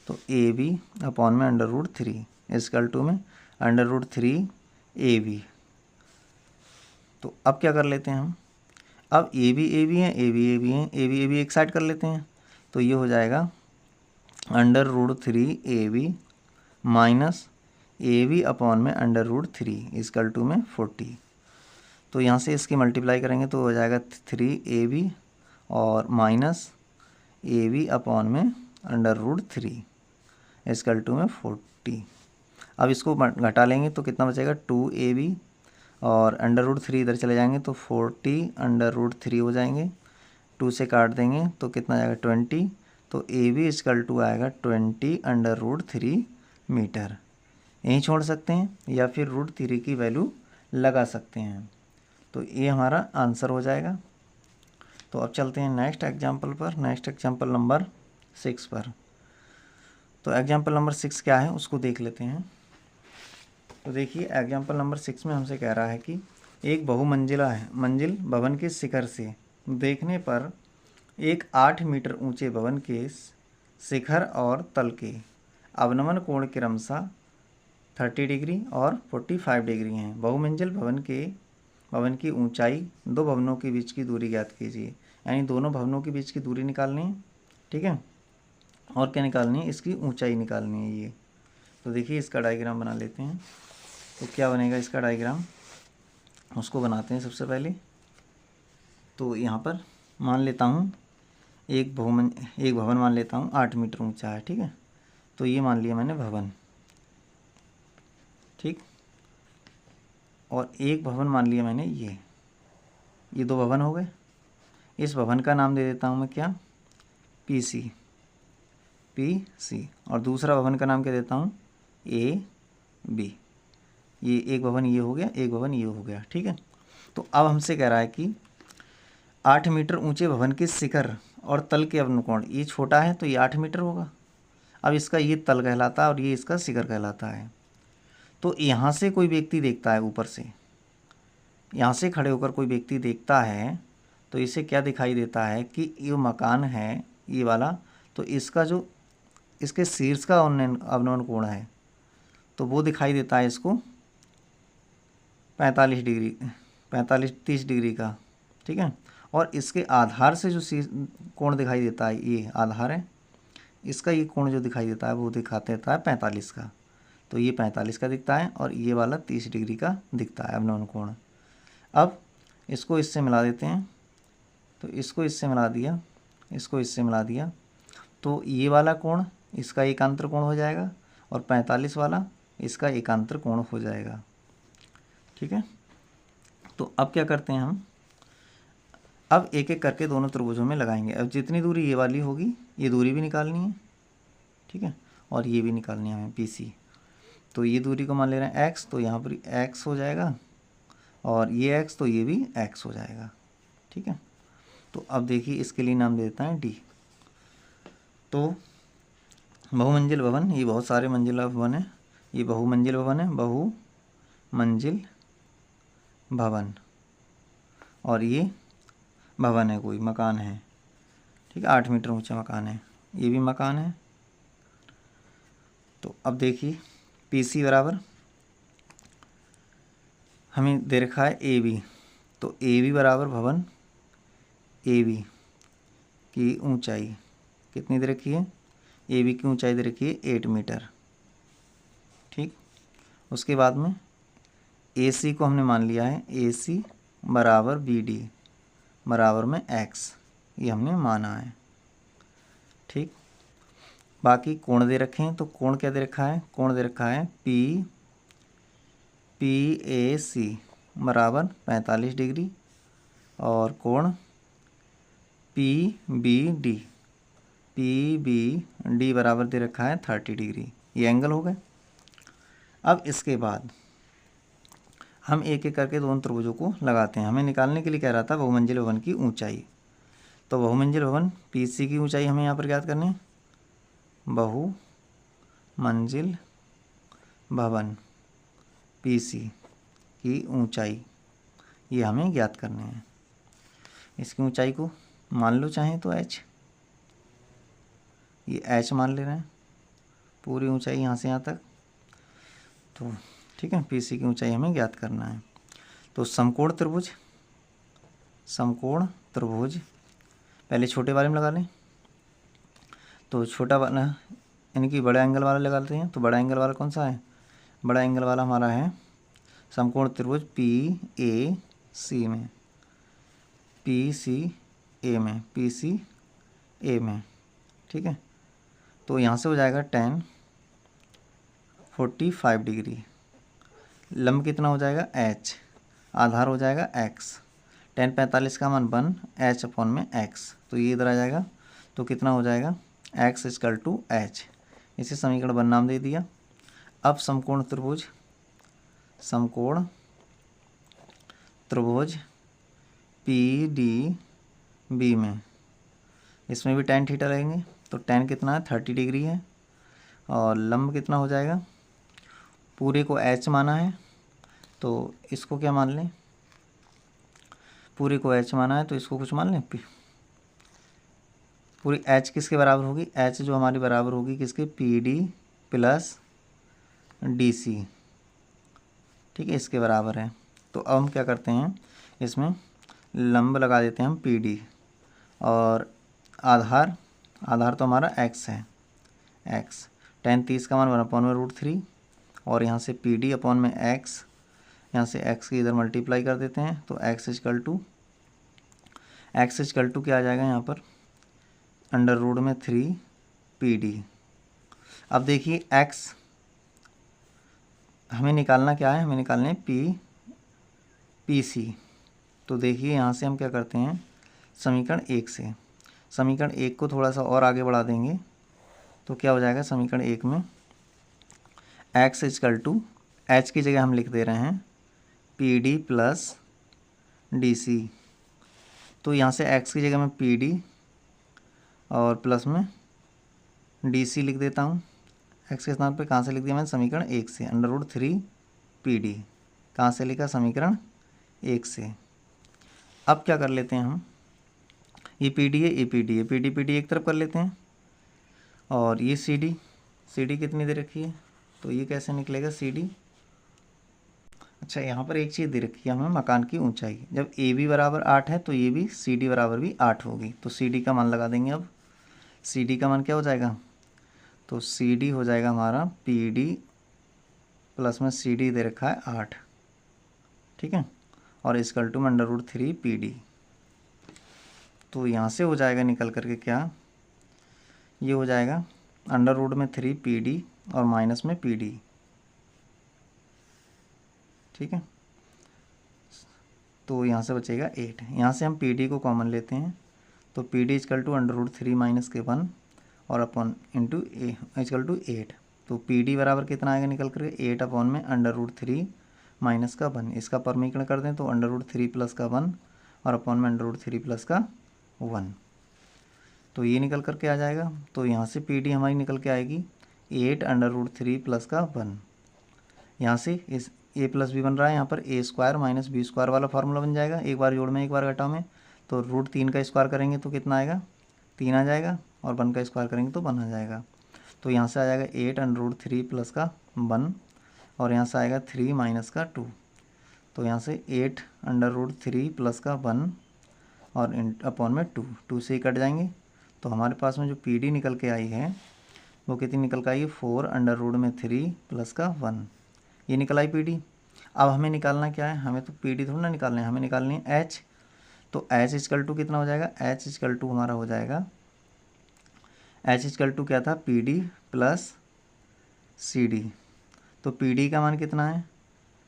तो ab अपॉन में √3 इक्वल टू में √3ab। तो अब क्या कर लेते हैं हम, अब ए बी हैं, ए बी हैं, ए बी एक साइड कर लेते हैं। तो ये हो जाएगा √3ab minus A B upon में √3 इक्वल टू में 40। तो यहाँ से इसकी मल्टीप्लाई करेंगे तो हो जाएगा 3ab और माइनस ए बी अपॉन में √3 इक्वल टू में 40। अब इसको घटा लेंगे तो कितना बचेगा 2ab और √3 इधर चले जाएंगे तो 40 √3 हो जाएंगे। 2 से काट देंगे तो कितना आएगा 20। तो ए बी इक्वल टू आएगा 20 √3 मीटर। यहीं छोड़ सकते हैं या फिर √3 की वैल्यू लगा सकते हैं। तो ये हमारा आंसर हो जाएगा। तो अब चलते हैं नेक्स्ट एग्जाम्पल पर, नेक्स्ट एग्जाम्पल नंबर 6 पर। तो एग्जाम्पल नंबर 6 क्या है उसको देख लेते हैं। तो देखिए एग्जाम्पल नंबर 6 में हमसे कह रहा है कि एक मंजिल भवन के शिखर से देखने पर एक 8 मीटर ऊंचे भवन के शिखर और तल के अवनमन कोण क्रमशः 30 डिग्री और 45 डिग्री हैं। बहुमंजिल भवन की ऊंचाई दो भवनों के बीच की दूरी ज्ञात कीजिए। यानी दोनों भवनों के बीच की दूरी निकालनी है, ठीक है। और क्या निकालनी है, इसकी ऊंचाई निकालनी है ये। तो देखिए इसका डायग्राम बना लेते हैं। तो क्या बनेगा इसका डायग्राम, उसको बनाते हैं सबसे पहले। तो यहाँ पर मान लेता हूँ एक भवन मान लेता हूँ 8 मीटर ऊंचा है, ठीक है। तो ये मान लिया मैंने भवन, ठीक। और एक भवन मान लिया मैंने ये 2 भवन हो गए। इस भवन का नाम दे देता हूँ मैं क्या, पी सी। और दूसरा भवन का नाम क्या देता हूँ, ए बी। ये एक भवन ये हो गया, एक भवन ये हो गया, ठीक है। तो अब हमसे कह रहा है कि 8 मीटर ऊंचे भवन के शिखर और तल के अवनकोण, ये छोटा है तो ये 8 मीटर होगा। अब इसका ये तल कहलाता है और ये इसका शिखर कहलाता है। तो यहाँ से कोई व्यक्ति देखता है, ऊपर से यहाँ से खड़े होकर कोई व्यक्ति देखता है तो इसे क्या दिखाई देता है कि ये मकान है ये वाला, तो इसका जो इसके शीर्ष का अवनमन कोण है तो वो दिखाई देता है इसको 30 डिग्री का, ठीक है। और इसके आधार से जो कोण दिखाई देता है, ये आधार है, इसका ये कोण जो दिखाई देता है वो दिखाते देता है 45 का। तो ये 45 का दिखता है और ये वाला 30 डिग्री का दिखता है अवनमन कोण। अब इसको इससे मिला देते हैं। तो इसको इससे मिला दिया, इसको इससे मिला दिया, तो ये वाला कोण इसका एकांतर कोण हो जाएगा और 45 वाला इसका एकांतर कोण हो जाएगा, ठीक है। तो अब क्या करते हैं हम, अब एक एक करके दोनों त्रिभुजों में लगाएंगे। अब जितनी दूरी ये वाली होगी ये दूरी भी निकालनी है, ठीक है, और ये भी निकालनी है हमें पी सी। तो ये दूरी को मान ले रहे हैं x, तो यहाँ पर x हो जाएगा और ये x तो ये भी x हो जाएगा, ठीक है। तो अब देखिए इसके लिए नाम दे देता है डी। तो बहुमंजिल भवन, ये बहुत सारे मंजिला भवन है, ये बहुमंजिल भवन है, बहुमंजिल भवन, और ये भवन है, कोई मकान है, ठीक है, 8 मीटर ऊंचा मकान है, ये भी मकान है। तो अब देखिए PC बराबर हमें दे रखा है AB, तो AB बराबर भवन AB की ऊंचाई कितनी दे रखी है, AB की ऊंचाई दे रखी है 8 मीटर। ठीक, उसके बाद में AC को हमने मान लिया है, AC बराबर BD बराबर में X, ये हमने माना है। ठीक, बाकी कोण दे रखे हैं, तो कोण क्या दे रखा है, कोण दे रखा है PAC बराबर 45 डिग्री और कोण PBD बराबर दे रखा है 30 डिग्री। ये एंगल हो गए। अब इसके बाद हम एक एक करके दोनों त्रिभुजों को लगाते हैं। हमें निकालने के लिए कह रहा था बहुमंजिल भवन की ऊंचाई, तो बहुमंजिल भवन PC की ऊंचाई हमें यहाँ पर ज्ञात करनी है। बहुमंजिल भवन PC की ऊंचाई ये हमें ज्ञात करने हैं। इसकी ऊंचाई को मान लो चाहें तो H, ये H मान ले रहे हैं, पूरी ऊंचाई यहाँ से यहाँ तक। तो ठीक है, PC की ऊंचाई हमें ज्ञात करना है। तो समकोण त्रिभुज पहले छोटे वाले में लगा लें, तो छोटा वाला यानी कि बड़ा एंगल वाला लगा लेते हैं। तो बड़ा एंगल वाला कौन सा है, बड़ा एंगल वाला हमारा है समकोण त्रिभुज PAC में, PCA में। ठीक है, तो यहाँ से हो जाएगा tan 45 डिग्री। लंब कितना हो जाएगा H, आधार हो जाएगा X, tan 45 का मान 1 H अपॉन में X, तो ये इधर आ जाएगा। तो कितना हो जाएगा X इक्वल टू H, इसे समीकरण 1 नाम दे दिया। अब समकोण त्रिभुज PDB में, इसमें भी tan थीटा लगेंगे। तो tan कितना है 30 डिग्री है और लंब कितना हो जाएगा, पूरे को H माना है तो इसको क्या मान लें, पूरे को H माना है तो इसको कुछ मान लें पूरी H किसके बराबर होगी, H जो हमारी बराबर होगी किसके, PD प्लस DC। ठीक है, इसके बराबर है। तो अब हम क्या करते हैं, इसमें लंब लगा देते हैं हम PD और आधार तो हमारा X है, X tan 30 का मान 1/√3 और यहाँ से PD अपॉन में X, यहाँ से X की इधर मल्टीप्लाई कर देते हैं। तो X इक्वल टू क्या आ जाएगा यहाँ पर √3 PD। अब देखिए X हमें निकालना क्या है, हमें निकालने PC। तो देखिए यहाँ से हम क्या करते हैं, समीकरण 1 को थोड़ा सा और आगे बढ़ा देंगे तो क्या हो जाएगा, समीकरण 1 में X इक्वल टू H की जगह हम लिख दे रहे हैं PD प्लस DC। तो यहाँ से X की जगह मैं PD और प्लस में DC लिख देता हूँ। X के स्थान पे कहाँ से लिख दिया मैंने, समीकरण 1 से √3 PD, कहाँ से लिखा, समीकरण 1 से। अब क्या कर लेते हैं हम, ये PD है, ये PD है, PD एक तरफ कर लेते हैं और ये CD कितनी दे रखी है, तो ये कैसे निकलेगा CD। अच्छा, यहाँ पर एक चीज़ दे रखी है हमें, मकान की ऊंचाई। जब AB बराबर 8 है तो ये भी CD बराबर भी 8 होगी। तो CD का मान लगा देंगे। अब CD का मान क्या हो जाएगा, तो CD हो जाएगा हमारा PD प्लस में CD दे रखा है 8। ठीक है, और इक्वल टू √3 PD। तो यहाँ से हो जाएगा निकल करके क्या, ये हो जाएगा √3 PD और माइनस में PD। ठीक है, तो यहाँ से बचेगा 8। यहाँ से हम PD को कॉमन लेते हैं तो PD इक्वल टू √3 माइनस के 1 और अपॉन इंटू इक्वल टू 8। तो PD बराबर कितना आएगा निकल करके 8 अपॉन में √3 माइनस का 1। इसका परमीकरण कर दें तो √3 प्लस का 1 और अपॉन में √3 प्लस का 1। तो ये निकल करके आ जाएगा। तो यहाँ से PD हमारी निकल के आएगी 8 √3 प्लस का 1। यहाँ से इस a प्लस b बन रहा है, यहाँ पर a² माइनस b² वाला फार्मूला बन जाएगा, एक बार जोड़ में एक बार घटाव में। तो √3 का स्क्वायर करेंगे तो कितना आएगा 3 आ जाएगा और 1 का स्क्वायर करेंगे तो 1 आ जाएगा। तो यहाँ से आ जाएगा 8√3 प्लस का 1 और यहाँ से आएगा 3 माइनस का 2। तो यहाँ से 8√3 प्लस का 1 और अपॉन में 2 से ही कट जाएंगे। तो हमारे पास में जो PD निकल के आई है वो कितनी निकल के आई है 4√3 प्लस का 1, ये निकल आई PD। अब हमें निकालना क्या है, हमें तो PD थोड़ा ना निकालना है, हमें निकालनी है H। तो H इक्वल टू कितना हो जाएगा, H इक्वल टू हमारा हो जाएगा, H इक्वल टू क्या था PD प्लस CD। तो PD का मान कितना है,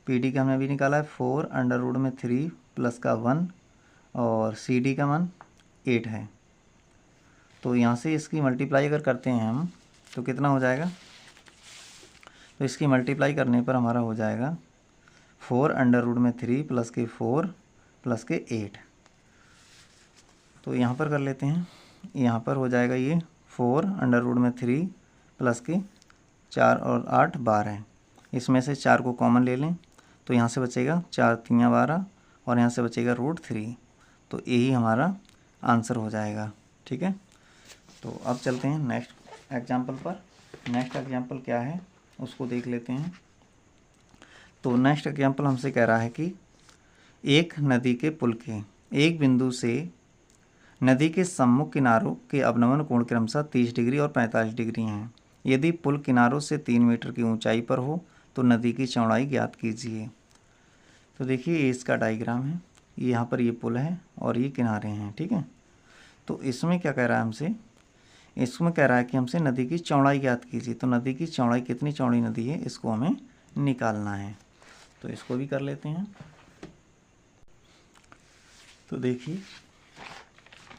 PD का हमने अभी निकाला है 4√3 प्लस का 1 और CD का मान 8 है। तो यहाँ से इसकी मल्टीप्लाई अगर करते हैं हम तो कितना हो जाएगा, तो इसकी मल्टीप्लाई करने पर हमारा हो जाएगा 4√3 प्लस के 4 प्लस के 8। तो यहाँ पर कर लेते हैं, यहाँ पर हो जाएगा ये 4√3 प्लस के 4 और 8 12। इसमें से 4 को कॉमन ले लें तो यहाँ से बचेगा 4 3 12 और यहाँ से बचेगा √3। तो यही हमारा आंसर हो जाएगा। ठीक है, तो अब चलते हैं नेक्स्ट एग्जाम्पल पर। नेक्स्ट एग्जाम्पल क्या है उसको देख लेते हैं। तो नेक्स्ट एग्जाम्पल हमसे कह रहा है कि एक नदी के पुल के एक बिंदु से नदी के सम्मुख किनारों के अवनमन कोण क्रमशः 30 डिग्री और 45 डिग्री हैं। यदि पुल किनारों से 3 मीटर की ऊंचाई पर हो तो नदी की चौड़ाई ज्ञात कीजिए। तो देखिए ये इसका डायग्राम है, ये यहाँ पर ये पुल है और ये किनारे हैं। ठीक है, तो इसमें क्या कह रहा है हमसे, इसमें कह रहा है कि हमसे नदी की चौड़ाई ज्ञात कीजिए। तो नदी की चौड़ाई, कितनी चौड़ी नदी है इसको हमें निकालना है। तो इसको भी कर लेते हैं। तो देखिए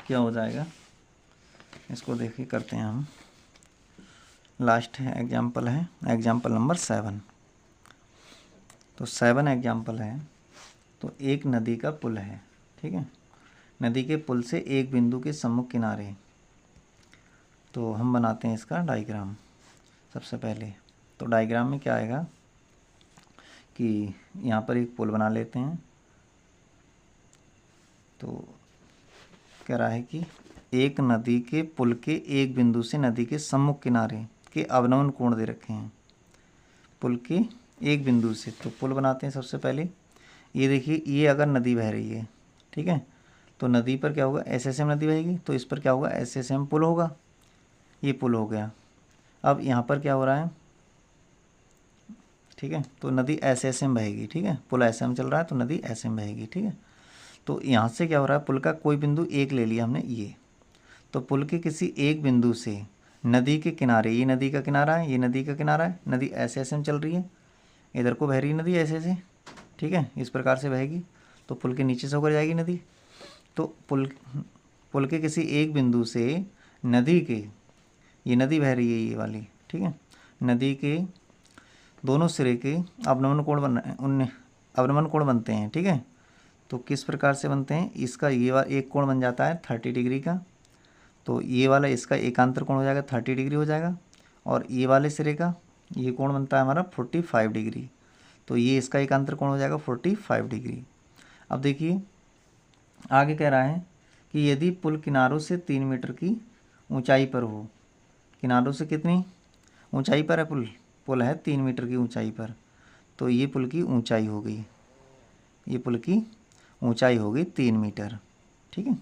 क्या हो जाएगा, इसको देखिए करते हैं हम। लास्ट है एग्जाम्पल है एग्जाम्पल नंबर 7। तो 7 एग्जाम्पल है। तो एक नदी का पुल है। ठीक है, नदी के पुल से एक बिंदु के सम्मुख किनारे। तो हम बनाते हैं इसका डायग्राम सबसे पहले। तो डायग्राम में क्या आएगा कि यहाँ पर एक पुल बना लेते हैं। तो कह रहा है कि एक नदी के पुल के एक बिंदु से नदी के सम्मुख किनारे के अवनमन कोण दे रखे हैं। पुल के एक बिंदु से, तो पुल बनाते हैं सबसे पहले। ये देखिए, ये अगर नदी बह रही है, ठीक है, तो नदी पर क्या होगा, SSM नदी बहेगी, तो इस पर क्या होगा, SSM पुल होगा। ये पुल हो गया। अब यहाँ पर क्या हो रहा है, ठीक है, तो नदी SSM बहेगी। ठीक है, पुल SM चल रहा है तो नदी SM बहेगी। ठीक है, तो यहाँ से क्या हो रहा है, पुल का कोई बिंदु एक ले लिया हमने ये। तो पुल के किसी एक बिंदु से नदी के किनारे, ये नदी का किनारा है, ये नदी का किनारा है, नदी SSM चल रही है, इधर को बह रही है नदी ऐसे से। ठीक है, इस प्रकार से बहेगी। तो पुल के नीचे से होकर जाएगी नदी। तो पुल के किसी एक बिंदु से नदी के, ये नदी बह रही है ये वाली, ठीक है, नदी के दोनों सिरे के अवनमन कोण बन रहे हैं, उनमें अवनमन कोण बनते हैं। ठीक है, तो किस प्रकार से बनते हैं, इसका ये वाला एक कोण बन जाता है 30 डिग्री का। तो ये वाला इसका एकांतर कोण हो जाएगा 30 डिग्री हो जाएगा, और ये वाले सिरे का ये कोण बनता है हमारा 45 डिग्री। तो ये इसका एकांतर कोण हो जाएगा 45 डिग्री। अब देखिए आगे कह रहा है कि यदि पुल किनारों से 3 मीटर की ऊंचाई पर हो, किनारों से कितनी ऊंचाई पर है पुल है 3 मीटर की ऊंचाई पर, तो ये पुल की ऊंचाई हो गई, ये पुल की ऊंचाई हो गई 3 मीटर। ठीक है,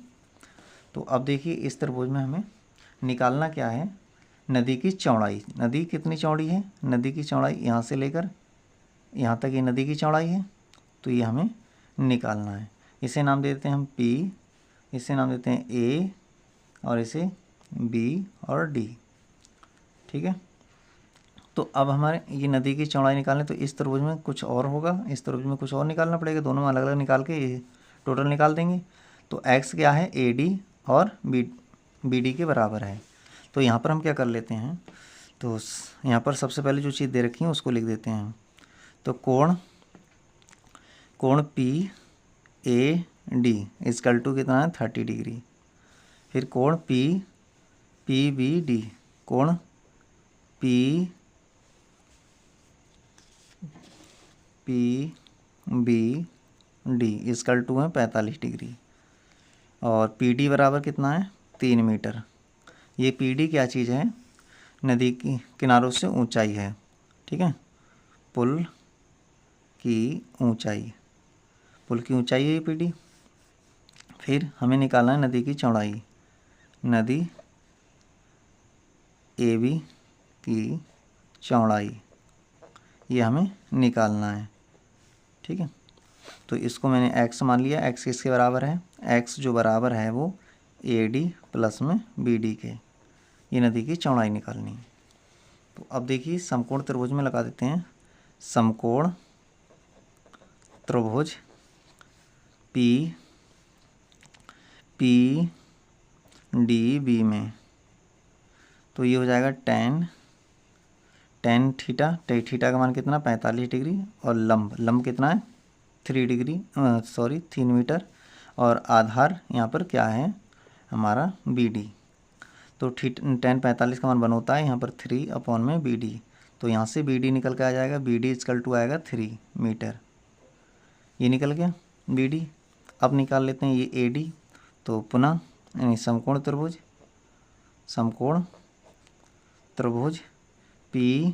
तो अब देखिए इस त्रिभुज में हमें निकालना क्या है, नदी की चौड़ाई। नदी कितनी चौड़ी है, नदी की चौड़ाई यहाँ से लेकर यहाँ तक ये नदी की चौड़ाई है, तो ये हमें निकालना है। इसे नाम दे देते हैं हम P, इसे नाम देते हैं A और इसे B और D। ठीक है, तो अब हमारे ये नदी की चौड़ाई निकालने, तो इस त्रिभुज में कुछ और होगा, इस त्रिभुज में कुछ और निकालना पड़ेगा, दोनों में अलग अलग निकाल के ये टोटल निकाल देंगे। तो x क्या है, AD और BD के बराबर है। तो यहाँ पर हम क्या कर लेते हैं, तो यहाँ पर सबसे पहले जो चीज़ दे रखी है उसको लिख देते हैं। तो कोण PAD इक्वल टू कितना है 30 डिग्री। फिर कोण PBD, कोण PBD इक्वल टू है 45 डिग्री। और PD बराबर कितना है 3 मीटर। ये PD क्या चीज़ है, नदी की किनारों से ऊंचाई है, ठीक है। पुल की ऊंचाई, पुल की ऊंचाई है ये PD। फिर हमें निकालना है नदी की चौड़ाई, नदी AB की चौड़ाई, ये हमें निकालना है, ठीक है। तो इसको मैंने x मान लिया, x किसके बराबर है, x जो बराबर है वो AD प्लस में BD के, ये नदी की चौड़ाई निकालनी है। तो अब देखिए समकोण त्रिभुज में लगा देते हैं, समकोण त्रिभुज PDB में, तो ये हो जाएगा tan थीटा, थीटा का मान कितना 45 डिग्री, और लंब कितना है 3 मीटर, और आधार यहाँ पर क्या है हमारा BD। तो tan 45 का मान बन होता है यहाँ पर 3 BD, तो यहाँ से BD निकल के आ जाएगा, BD इक्वल टू आएगा 3 मीटर, ये निकल गया BD। अब निकाल लेते हैं ये AD, तो पुनः यानी समकोण त्रिभुज PDA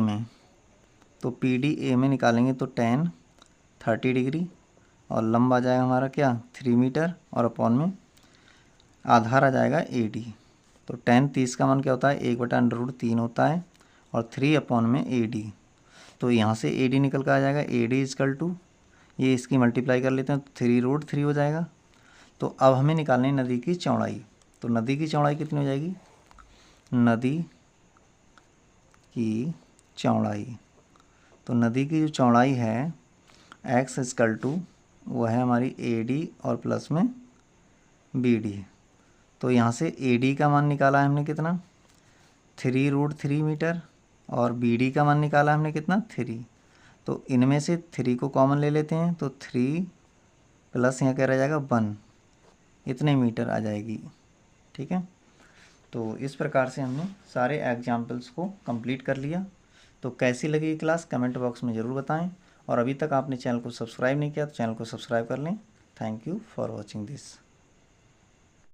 में, तो PDA में निकालेंगे तो tan 30 डिग्री, और लंब आ जाएगा हमारा क्या 3 मीटर, और अपॉन में आधार आ जाएगा AD। तो tan 30 का मान क्या होता है 1/√3 होता है, और 3 AD, तो यहाँ से AD निकल कर आ जाएगा, AD इक्वल टू ये इसकी मल्टीप्लाई कर लेते हैं तो 3√3 हो जाएगा। तो अब हमें निकालनी है नदी की चौड़ाई, तो नदी की चौड़ाई कितनी हो जाएगी, नदी की चौड़ाई, तो नदी की जो चौड़ाई है x इक्वल टू वो है हमारी AD और प्लस में BD। तो यहाँ से AD का मान निकाला है हमने कितना 3√3 मीटर, और BD का मान निकाला हमने कितना 3, तो इनमें से 3 को कॉमन ले लेते हैं, तो 3 प्लस यहाँ क्या रह जाएगा 1, इतने मीटर आ जाएगी, ठीक है। तो इस प्रकार से हमने सारे एग्जाम्पल्स को कंप्लीट कर लिया। तो कैसी लगी ये क्लास कमेंट बॉक्स में ज़रूर बताएं, और अभी तक आपने चैनल को सब्सक्राइब नहीं किया तो चैनल को सब्सक्राइब कर लें। Thank you for watching this.